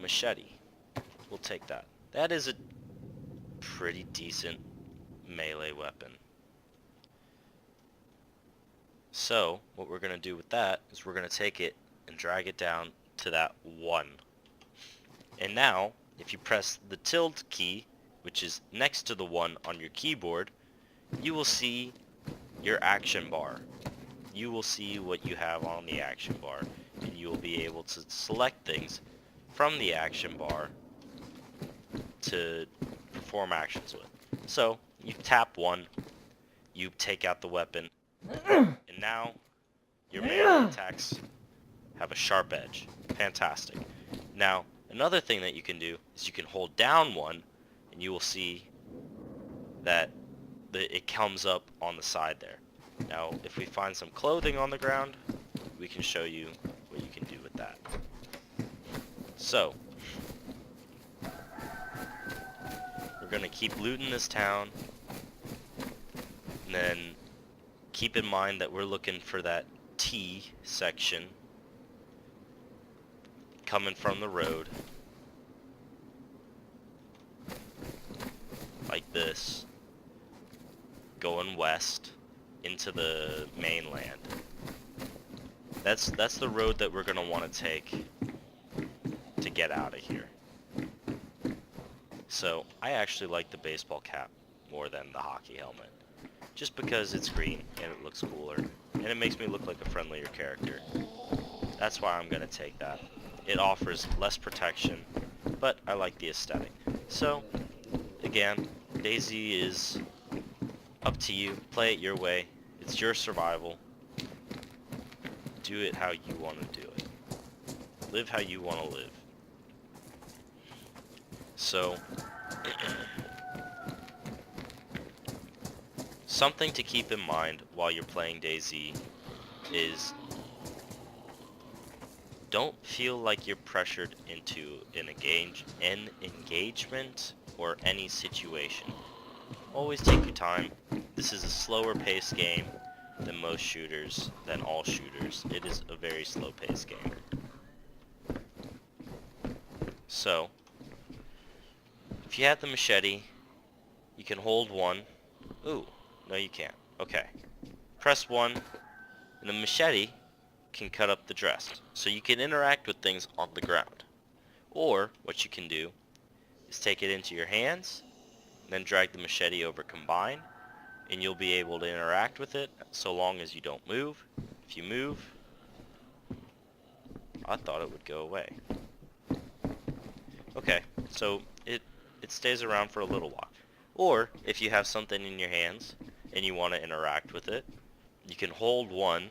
machete. We'll take that. That is a pretty decent melee weapon. So, what we're going to do with that is we're going to take it and drag it down to that 1. And now, if you press the tilde key, which is next to the 1 on your keyboard, you will see your action bar. You will see what you have on the action bar, and you will be able to select things from the action bar to perform actions with. So, you tap 1, you take out the weapon, and now your melee attacks have a sharp edge. Fantastic. Now, another thing that you can do is you can hold down 1, and you will see that it comes up on the side there. Now, if we find some clothing on the ground, we can show you what you can do with that. So, we're going to keep looting this town, and then keep in mind that we're looking for that T section coming from the road, like this, going west into the mainland. That's the road that we're going to want to take to get out of here. So I actually like the baseball cap more than the hockey helmet, just because it's green and it looks cooler and it makes me look like a friendlier character. That's why I'm going to take that. It offers less protection, but I like the aesthetic. So again, DayZ is up to you. Play it your way. It's your survival. Do it how you want to do it. Live how you want to live. So, something to keep in mind while you're playing DayZ is don't feel like you're pressured into an engagement or any situation. Always take your time. This is a slower paced game than most shooters, than all shooters. It is a very slow paced game. So, if you have the machete, you can hold 1. Ooh, no you can't. Okay. Press 1, and the machete can cut up the dress. So you can interact with things on the ground. Or, what you can do is take it into your hands, then drag the machete over combine, and you'll be able to interact with it so long as you don't move. If you move, I thought it would go away. Okay, so it stays around for a little while. Or, if you have something in your hands and you want to interact with it, you can hold 1,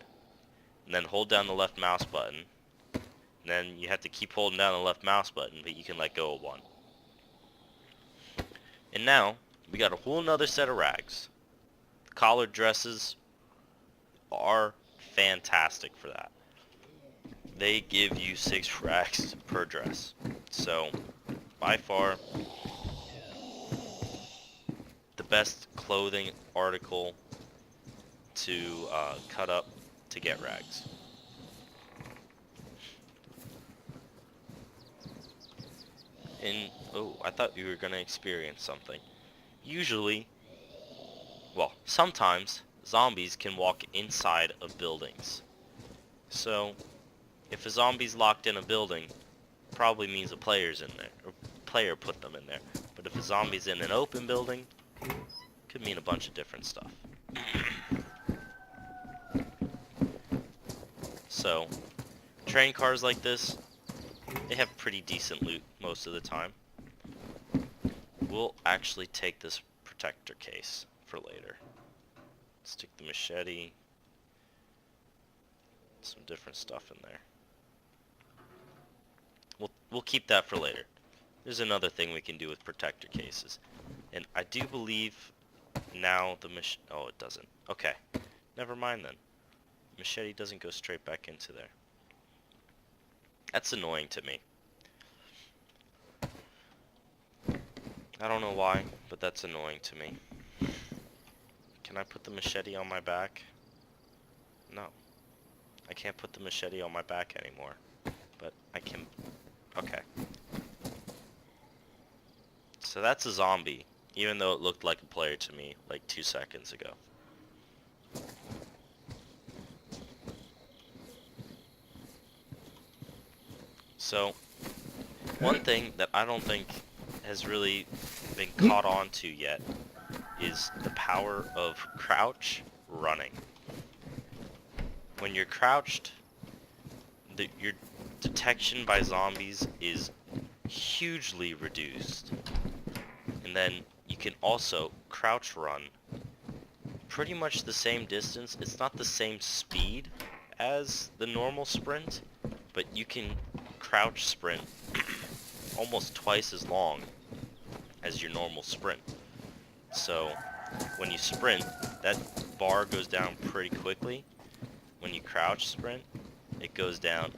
and then hold down the left mouse button. And then you have to keep holding down the left mouse button, but you can let go of 1. And now, we got a whole nother set of rags. The collared dresses are fantastic for that. They give you 6 rags per dress. So, by far, the best clothing article to cut up to get rags. And, oh, I thought you were going to experience something. Usually, well, sometimes, zombies can walk inside of buildings. So, if a zombie's locked in a building, probably means a player's in there, or player put them in there. But if a zombie's in an open building, could mean a bunch of different stuff. So, train cars like this, they have pretty decent loot most of the time. We'll actually take this protector case for later. Stick the machete, some different stuff in there. We'll keep that for later. There's another thing we can do with protector cases. And I do believe now the oh, it doesn't. Okay. Never mind then. Machete doesn't go straight back into there. That's annoying to me. I don't know why, but that's annoying to me. Can I put the machete on my back? No. I can't put the machete on my back anymore. But I can... Okay. So that's a zombie, even though it looked like a player to me like 2 seconds ago. So, one thing that I don't think has really been caught on to yet is the power of crouch running. When you're crouched, your detection by zombies is hugely reduced. And then you can also crouch run pretty much the same distance. It's not the same speed as the normal sprint, but you can crouch sprint almost twice as long as your normal sprint. So when you sprint, that bar goes down pretty quickly. When you crouch sprint, it goes down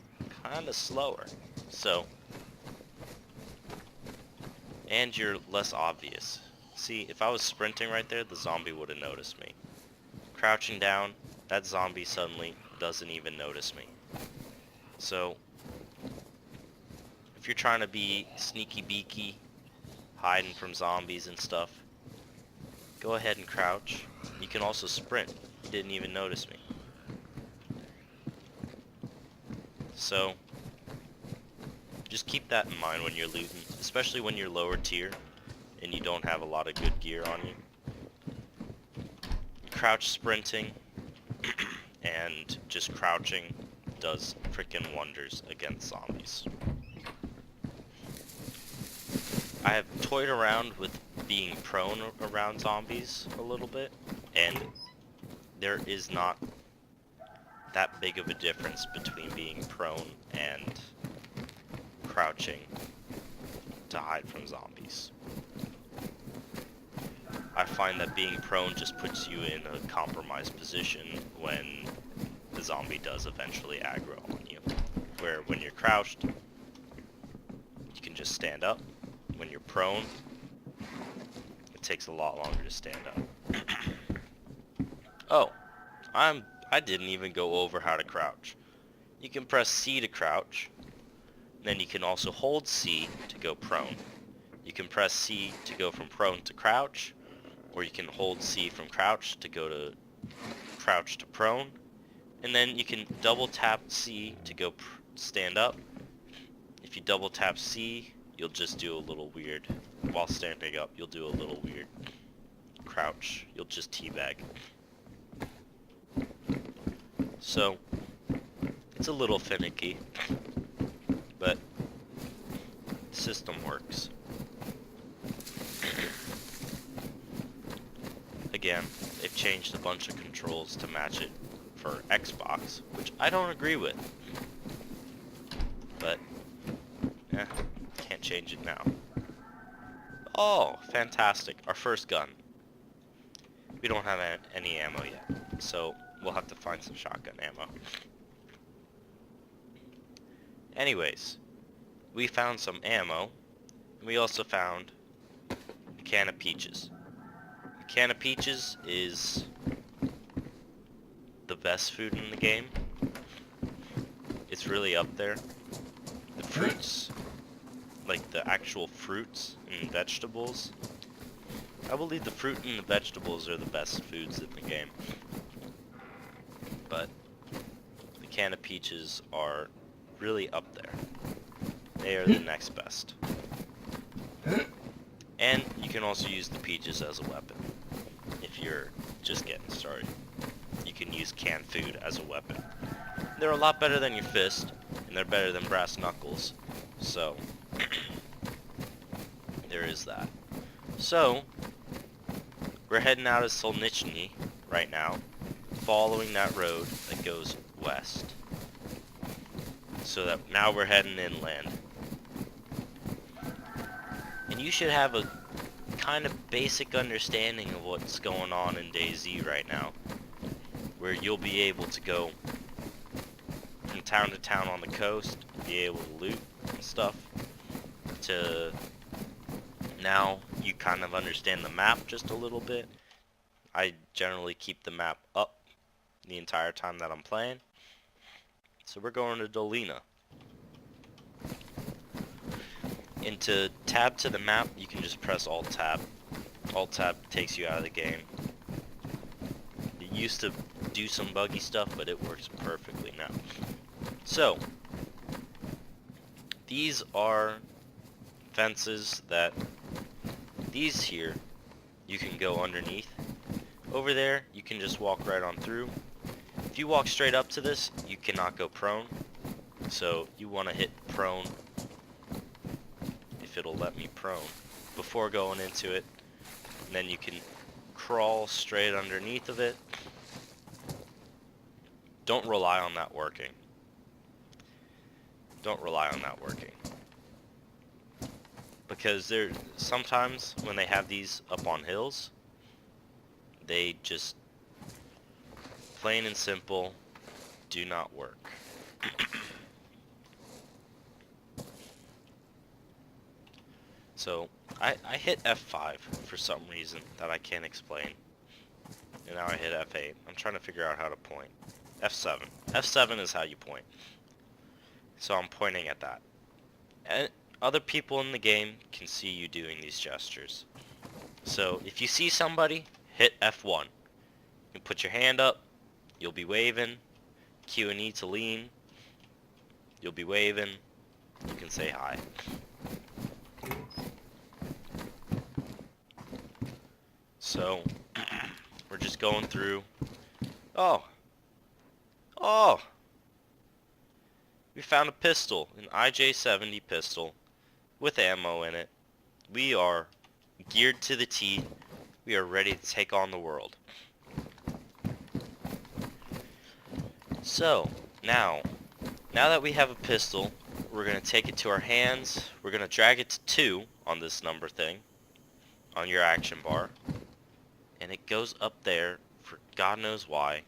kind of slower. So, and you're less obvious. See, if I was sprinting right there, the zombie would have noticed me. Crouching down, that zombie suddenly doesn't even notice me. So, if you're trying to be sneaky beaky, hiding from zombies and stuff, go ahead and crouch. You can also sprint. You didn't even notice me. So, just keep that in mind when you're looting, especially when you're lower tier and you don't have a lot of good gear on you. Crouch sprinting and just crouching does freaking wonders against zombies. I have toyed around with being prone around zombies a little bit, and there is not that big of a difference between being prone and crouching to hide from zombies. I find that being prone just puts you in a compromised position when the zombie does eventually aggro on you. Where when you're crouched, you can just stand up. When you're prone, it takes a lot longer to stand up. Oh, I didn't even go over how to crouch. You can press C to crouch. Then you can also hold C to go prone. You can press C to go from prone to crouch, or you can hold C from crouch to go to crouch to prone. And then you can double tap C to go stand up. If you double tap C, you'll just do a little weird, while standing up, you'll do a little weird crouch. You'll just teabag. So, it's a little finicky, but the system works. Again, they've changed a bunch of controls to match it for Xbox, which I don't agree with. But, can't change it now. Oh, fantastic. Our first gun. We don't have any ammo yet, so we'll have to find some shotgun ammo. Anyways, we found some ammo, and we also found a can of peaches. A can of peaches is the best food in the game. It's really up there. The fruits, like the actual fruits and vegetables, I believe the fruit and the vegetables are the best foods in the game. But the can of peaches are really up there. They are the next best. And you can also use the peaches as a weapon if you're just getting started. You can use canned food as a weapon. They're a lot better than your fist, and they're better than brass knuckles. So, there is that. So, we're heading out of Solnichny right now, following that road that goes west. So that now we're heading inland. And you should have a kind of basic understanding of what's going on in DayZ right now, where you'll be able to go from town to town on the coast, be able to loot and stuff, to now you kind of understand the map just a little bit. I generally keep the map up the entire time that I'm playing. So we're going to Dolina. In And to tab to the map, you can just press Alt Tab. Alt Tab takes you out of the game. It used to do some buggy stuff, but it works perfectly now. So, these are fences that, these here, you can go underneath. Over there, you can just walk right on through. If you walk straight up to this, you cannot go prone. So, you want to hit prone, if it'll let me prone, before going into it. And then you can crawl straight underneath of it. Don't rely on that working. Don't rely on that working. Because sometimes when they have these up on hills, they just, plain and simple, do not work. So, I hit F5 for some reason that I can't explain. And now I hit F8. I'm trying to figure out how to point. F7. F7 is how you point. So I'm pointing at that. And other people in the game can see you doing these gestures. So if you see somebody, hit F1. You can put your hand up. You'll be waving. Q and E to lean. You'll be waving. You can say hi. So, we're just going through. Oh! We found a pistol, an IJ-70 pistol, with ammo in it. We are geared to the T. We are ready to take on the world. So, now that we have a pistol, we're going to take it to our hands. We're going to drag it to 2 on this number thing, on your action bar. And it goes up there for God knows why.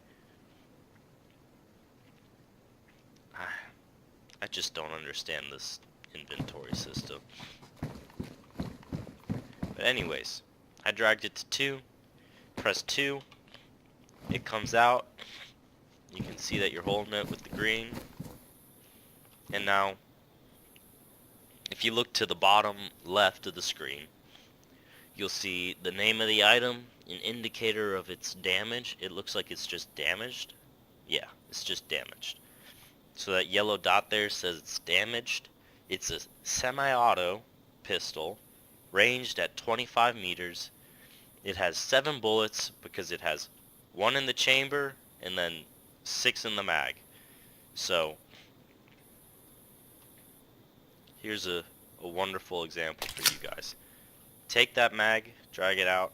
I just don't understand this inventory system. But anyways, I dragged it to 2, press 2, it comes out. You can see that you're holding it with the green. And now, if you look to the bottom left of the screen, you'll see the name of the item, an indicator of its damage. It looks like it's just damaged. Yeah, it's just damaged. So that yellow dot there says it's damaged. It's a semi-auto pistol, ranged at 25 meters. It has 7 bullets because it has 1 in the chamber and then 6 in the mag. So, here's a wonderful example for you guys. Take that mag, drag it out.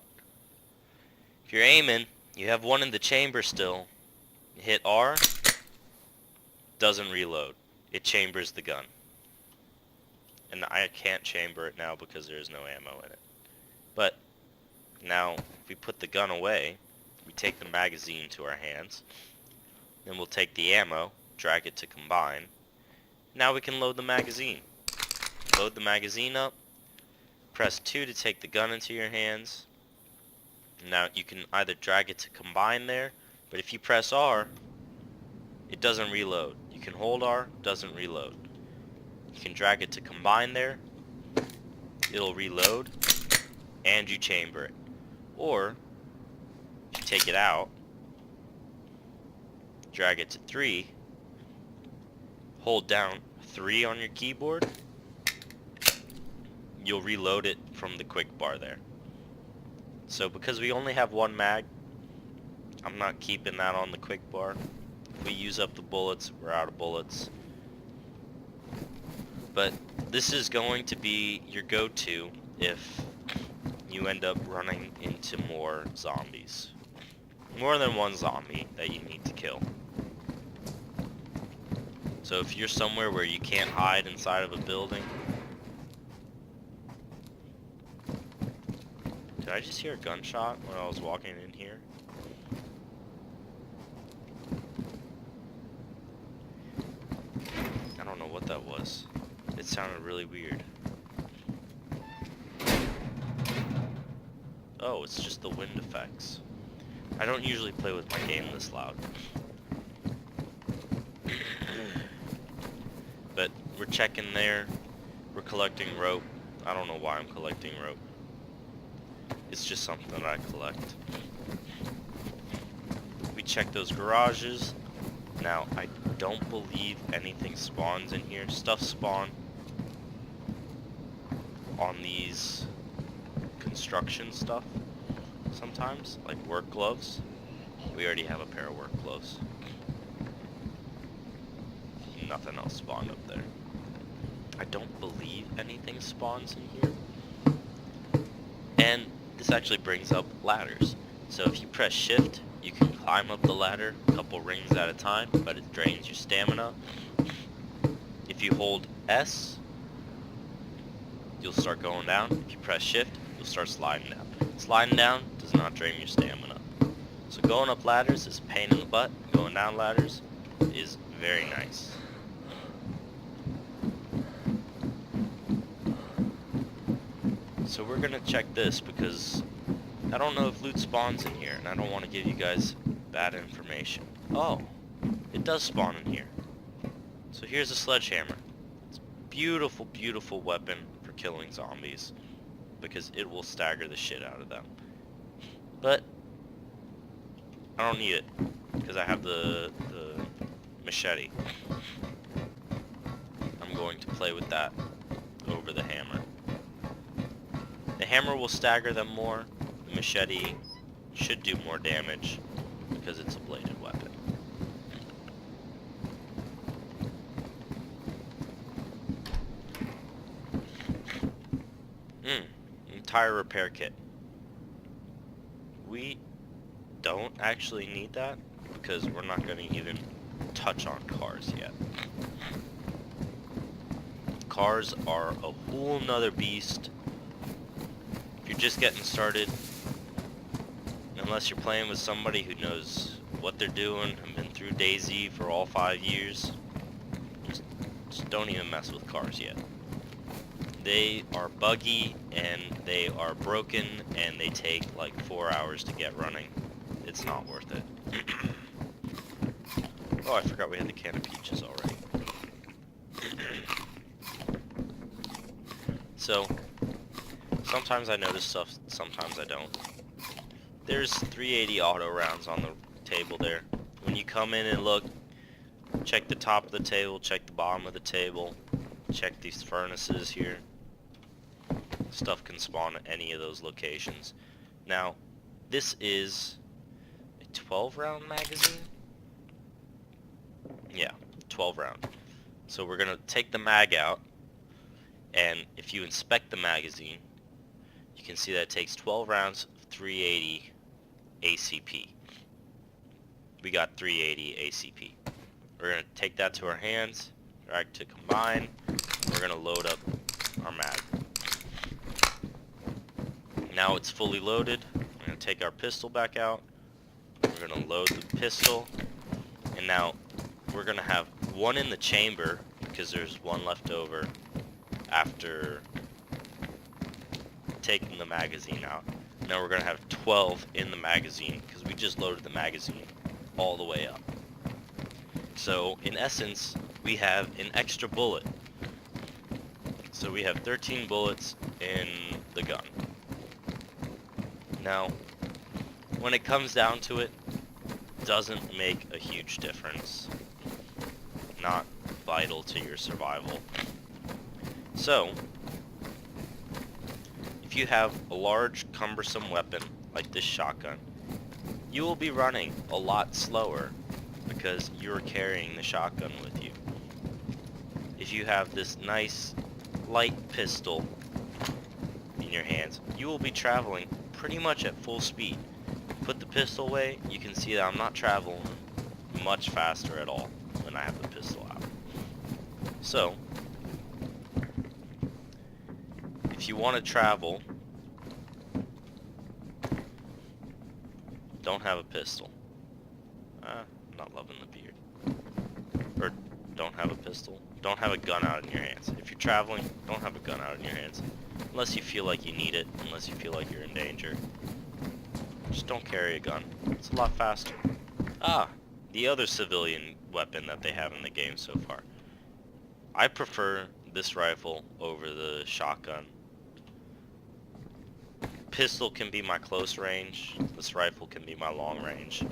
If you're aiming, you have 1 in the chamber still. Hit R, doesn't reload. It chambers the gun. And I can't chamber it now because there's no ammo in it. But now, if we put the gun away, we take the magazine to our hands. Then we'll take the ammo, drag it to combine. Now we can load the magazine. Load the magazine up. Press 2 to take the gun into your hands. Now you can either drag it to combine there, but if you press R, it doesn't reload. You can hold R, doesn't reload. You can drag it to combine there, it'll reload, and you chamber it. Or, if you take it out, drag it to 3, hold down 3 on your keyboard, you'll reload it from the quick bar there. So because we only have 1 mag, I'm not keeping that on the quick bar. If we use up the bullets, we're out of bullets. But this is going to be your go-to if you end up running into more zombies. More than 1 zombie that you need to kill. So if you're somewhere where you can't hide inside of a building. Did I just hear a gunshot when I was walking in here? I don't know what that was. It sounded really weird. Oh, it's just the wind effects. I don't usually play with my game this loud. But we're checking there. We're collecting rope. I don't know why I'm collecting rope. It's just something that I collect. We check those garages. Now, I don't believe anything spawns in here. Stuff spawn on these construction stuff sometimes, like work gloves. We already have a pair of work gloves. Nothing else spawned up there. I don't believe anything spawns in here. And this actually brings up ladders. So if you press shift, you can climb up the ladder a couple rings at a time, but it drains your stamina. If you hold S, you'll start going down. If you press shift, you'll start sliding down. Sliding down does not drain your stamina. So going up ladders is a pain in the butt. Going down ladders is very nice. So we're gonna check this because I don't know if loot spawns in here, and I don't want to give you guys bad information. Oh, it does spawn in here. So here's a sledgehammer. It's a beautiful, beautiful weapon for killing zombies because it will stagger the shit out of them. But I don't need it because I have the machete. I'm going to play with that over the hammer. The hammer will stagger them more. The machete should do more damage because it's a bladed weapon. Tire repair kit. We don't actually need that because we're not going to even touch on cars yet. Cars are a whole nother beast. If you're just getting started, unless you're playing with somebody who knows what they're doing and been through DayZ for all 5 years, just don't even mess with cars yet. They are buggy and they are broken and they take like 4 hours to get running. It's not worth it. Oh, I forgot we had the can of peaches already. So, sometimes I notice stuff, sometimes I don't. There's 380 auto rounds on the table there. When you come in and look, check the top of the table, check the bottom of the table, check these furnaces here. Stuff can spawn at any of those locations. Now, this is a 12 round magazine? Yeah, 12 round. So we're gonna take the mag out, and if you inspect the magazine, you can see that it takes 12 rounds of 380 ACP. We got 380 ACP. We're gonna take that to our hands, drag to combine, we're gonna load up our mag. Now it's fully loaded. We're going to take our pistol back out. We're going to load the pistol. And now we're going to have one in the chamber because there's one left over after taking the magazine out. Now we're going to have 12 in the magazine because we just loaded the magazine all the way up. So in essence, we have an extra bullet. So we have 13 bullets in the gun. Now, when it comes down to it, doesn't make a huge difference. Not vital to your survival. So, if you have a large, cumbersome weapon like this shotgun, you will be running a lot slower because you're carrying the shotgun with you. If you have this nice, light pistol in your hands, you will be traveling pretty much at full speed. Put the pistol away, you can see that I'm not traveling much faster at all when I have the pistol out. So, if you want to travel, don't have a pistol. I'm not loving the beard. Or don't have a pistol. Don't have a gun out in your hands. If you're traveling, don't have a gun out in your hands. Unless you feel like you need it, unless you feel like you're in danger. Just don't carry a gun. It's a lot faster. The other civilian weapon that they have in the game so far. I prefer this rifle over the shotgun pistol can be my close range. This rifle can be my long range.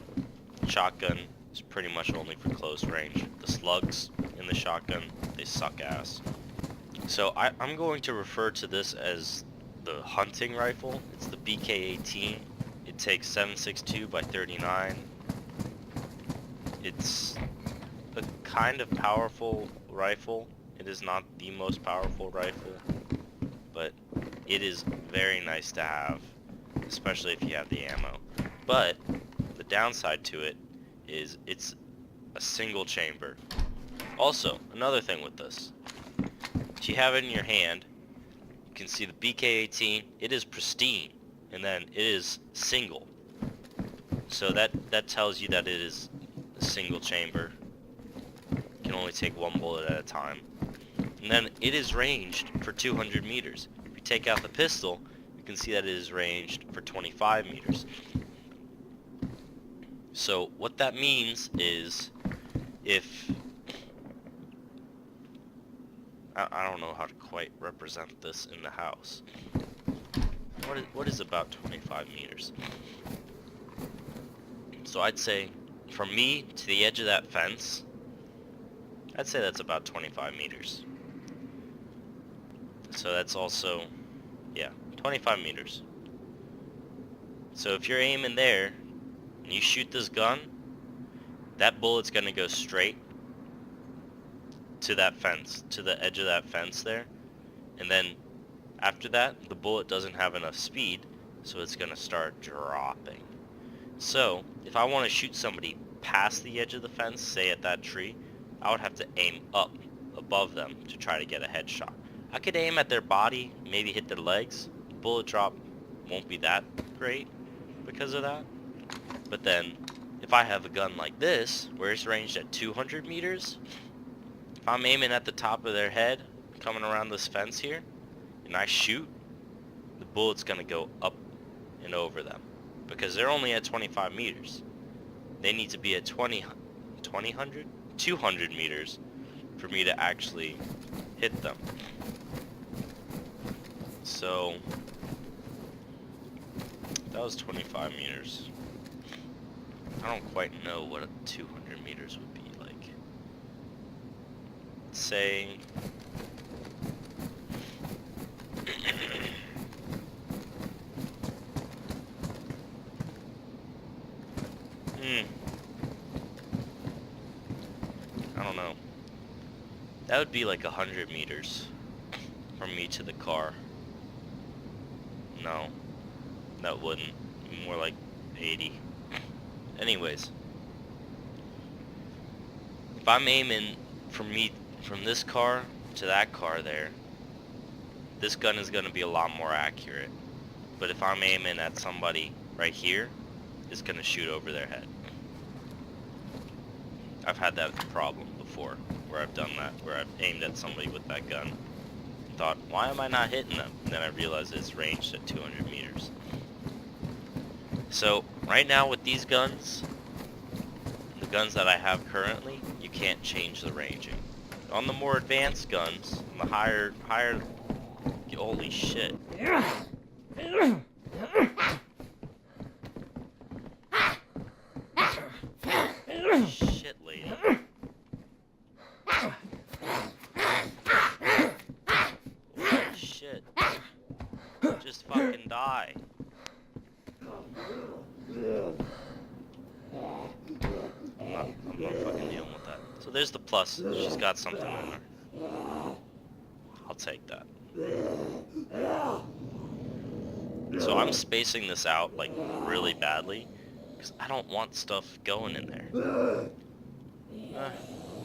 Shotgun is pretty much only for close range. The slugs in the shotgun, they suck ass. So I'm going to refer to this as the hunting rifle. It's the BK-18. It takes 7.62 by 39. It's a kind of powerful rifle. It is not the most powerful rifle, but it is very nice to have, especially if you have the ammo. But the downside to it is it's a single chamber. Also, another thing with this, if you have it in your hand, you can see the BK-18, it is pristine, and then it is single. So that tells you that it is a single chamber. You can only take one bullet at a time. And then it is ranged for 200 meters. If you take out the pistol, you can see that it is ranged for 25 meters. So what that means is, if I don't know how to quite represent this in the house. What is about 25 meters? So I'd say from me to the edge of that fence, I'd say that's about 25 meters. So that's also, yeah, 25 meters. So if you're aiming there and you shoot this gun, that bullet's gonna go straight to that fence, to the edge of that fence there, and then after that the bullet doesn't have enough speed, so it's gonna start dropping. So if I want to shoot somebody past the edge of the fence, say at that tree, I would have to aim up above them to try to get a headshot. I could aim at their body, maybe hit their legs. Bullet drop won't be that great because of that. But then if I have a gun like this where it's ranged at 200 meters, if I'm aiming at the top of their head, coming around this fence here, and I shoot, the bullet's gonna go up and over them, because they're only at 25 meters. They need to be at 200 meters for me to actually hit them. So that was 25 meters. I don't quite know what 200 meters would be like. Say I don't know. That would be like 100 meters from me to the car. No, that wouldn't. More like 80. Anyways, if I'm aiming from this car to that car there, this gun is going to be a lot more accurate. But if I'm aiming at somebody right here, it's going to shoot over their head. I've had that problem before, where I've done that, where I've aimed at somebody with that gun and thought, why am I not hitting them? And then I realized it's ranged at 200 meters. So right now with these guns, the guns that I have currently, you can't change the ranging. On the more advanced guns, on the higher, holy shit. Shit, lady. Holy shit. Just fucking die. I'm not fucking dealing with that. So there's the plus. She's got something in her. I'll take that. So I'm spacing this out like really badly because I don't want stuff going in there.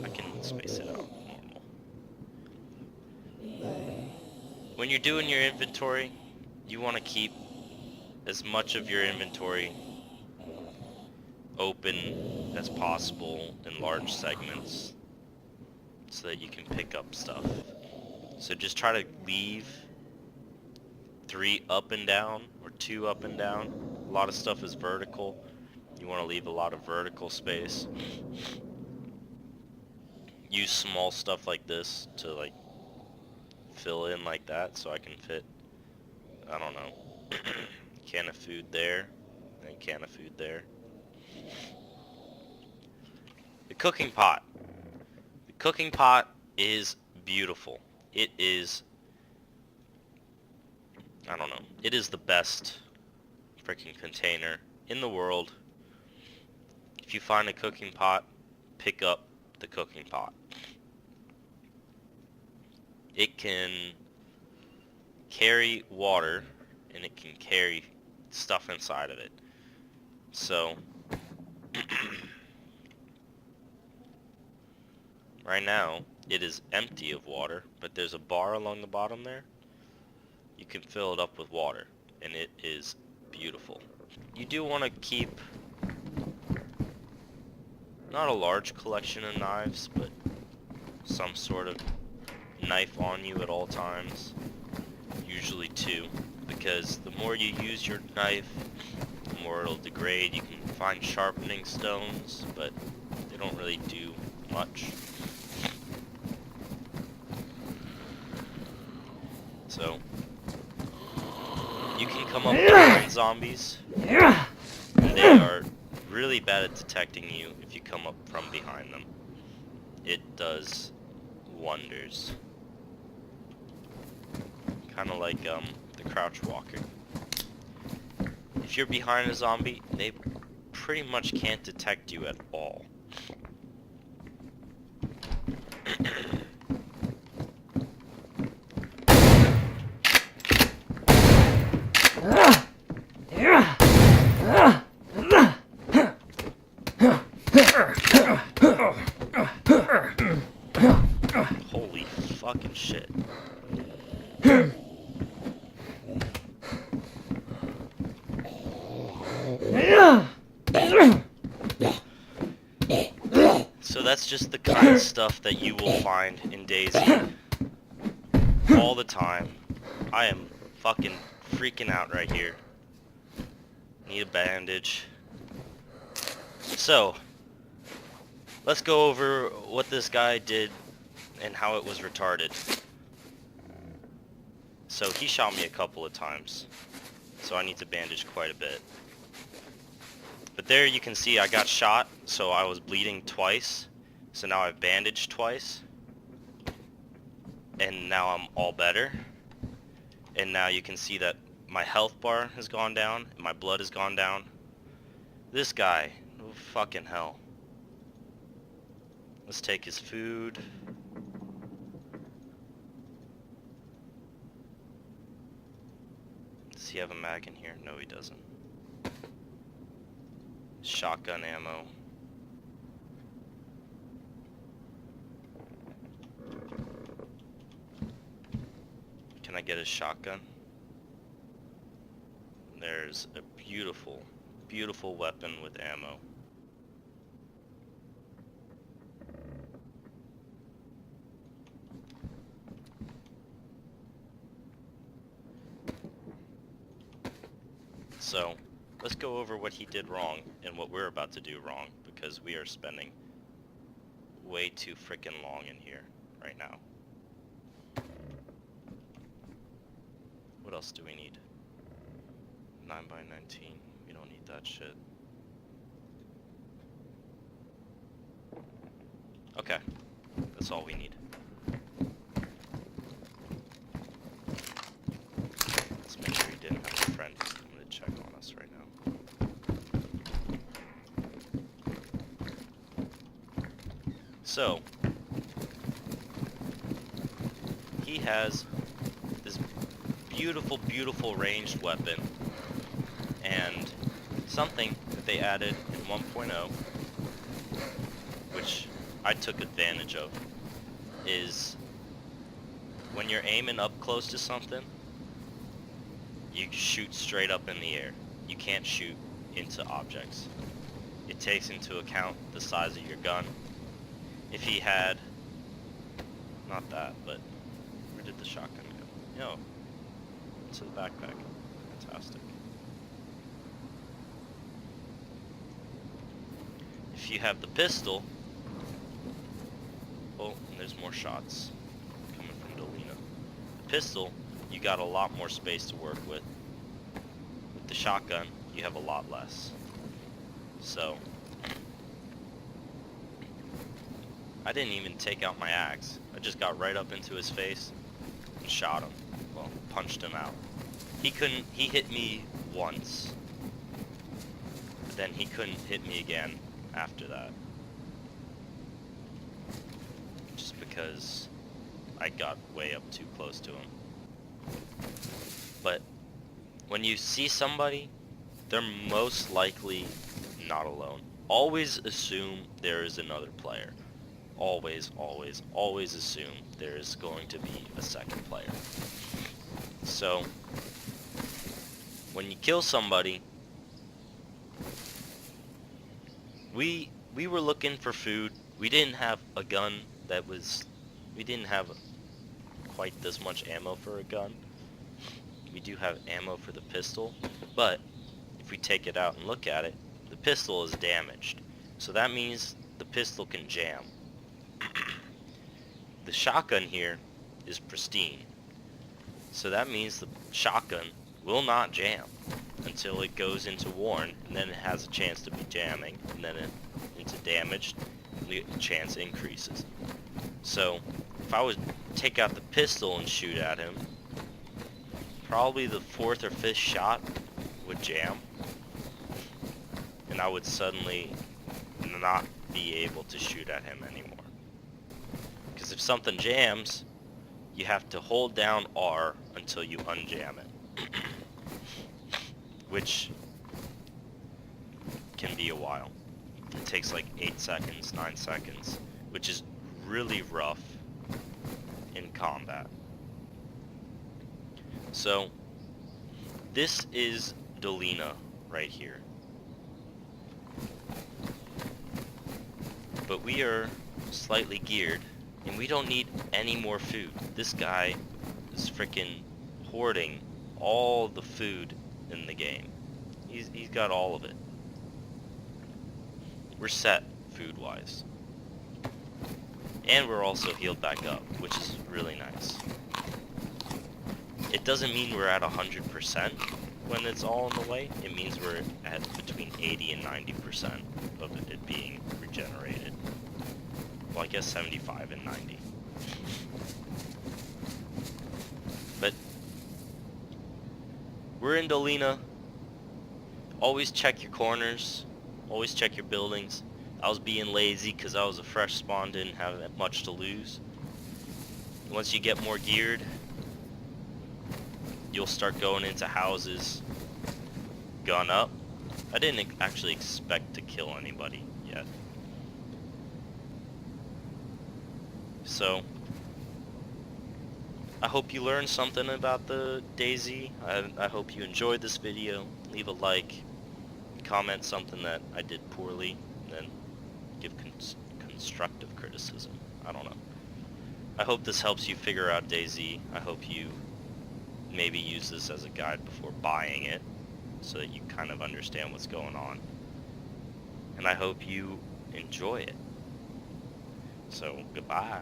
I can space it out normal. When you're doing your inventory, you want to keep as much of your inventory open as possible in large segments so that you can pick up stuff. So just try to leave 3 up and down or 2 up and down. A lot of stuff is vertical. You want to leave a lot of vertical space. Use small stuff like this to like fill in like that so I can fit, I don't know, Can of food there, and can of food there. The cooking pot. The cooking pot is beautiful. It is, I don't know, it is the best freaking container in the world. If you find a cooking pot, pick up the cooking pot. It can carry water, and it can carry stuff inside of it. So right now it is empty of water, but there's a bar along the bottom there. You can fill it up with water, and it is beautiful. You do want to keep not a large collection of knives, but some sort of knife on you at all times. Usually 2, because the more you use your knife, the more it'll degrade. You can find sharpening stones, but they don't really do much. So you can come up behind zombies, and they are really bad at detecting you if you come up from behind them. It does wonders. Kind of like the crouch walker. If you're behind a zombie, they pretty much can't detect you at all. Holy fucking shit. So that's just the kind of stuff that you will find in DayZ all the time. I am fucking freaking out right here. Need a bandage. So, let's go over what this guy did and how it was retarded. So he shot me a couple of times, so I need to bandage quite a bit. But there you can see I got shot, so I was bleeding twice. So now I've bandaged twice. And now I'm all better. And now you can see that my health bar has gone down, and my blood has gone down. This guy, oh fucking hell. Let's take his food. Does he have a mag in here? No, he doesn't. Shotgun ammo. Can I get his shotgun? There's a beautiful, beautiful weapon with ammo. So, let's go over what he did wrong and what we're about to do wrong, because we are spending way too frickin' long in here right now. What else do we need? 9x19. We don't need that shit. Okay. That's all we need. Let's make sure he didn't have a friend who's coming to check on us right now. So, he has this beautiful, beautiful ranged weapon, and something that they added in 1.0, which I took advantage of, is when you're aiming up close to something, you shoot straight up in the air. You can't shoot into objects. It takes into account the size of your gun. If he had, not that, but where did the shotgun go? No, into the backpack. Fantastic. If you have the pistol, oh, and there's more shots coming from Dolina. The pistol, you got a lot more space to work with. with the shotgun, you have a lot less. So, I didn't even take out my axe. I just got right up into his face and shot him. Well, punched him out. He hit me once. But then he couldn't hit me again after that. Just because I got way up too close to him. But when you see somebody, they're most likely not alone. Always assume there is another player. Always, always, always assume there is going to be a second player. So, when you kill somebody, we were looking for food. We didn't have a gun we didn't have quite this much ammo for a gun. We do have ammo for the pistol, but if we take it out and look at it, the pistol is damaged. So that means the pistol can jam. The shotgun here is pristine. So that means the shotgun will not jam until it goes into worn, and then it has a chance to be jamming, and then into damaged, the chance increases. So if I would take out the pistol and shoot at him, probably the 4th or 5th shot would jam, and I would suddenly not be able to shoot at him anymore. Because if something jams, you have to hold down R until you unjam it. Which can be a while. It takes like 8 seconds, 9 seconds, which is really rough in combat. So, this is Dolina right here. But we are slightly geared, and we don't need any more food. This guy is freaking hoarding all the food in the game. He's got all of it. We're set food-wise. And we're also healed back up, which is really nice. It doesn't mean we're at 100% when it's all in the way. It means we're at between 80 and 90% of it being regenerated. Well, I guess 75 and 90. But we're in Dolina. Always check your corners. Always check your buildings. I was being lazy because I was a fresh spawn, didn't have that much to lose. Once you get more geared, you'll start going into houses. Gun up. I didn't actually expect to kill anybody yet. So, I hope you learned something about the DayZ. I hope you enjoyed this video. Leave a like, comment something that I did poorly, and then give constructive criticism. I don't know. I hope this helps you figure out DayZ. I hope you maybe use this as a guide before buying it, so that you kind of understand what's going on. And I hope you enjoy it. So, goodbye.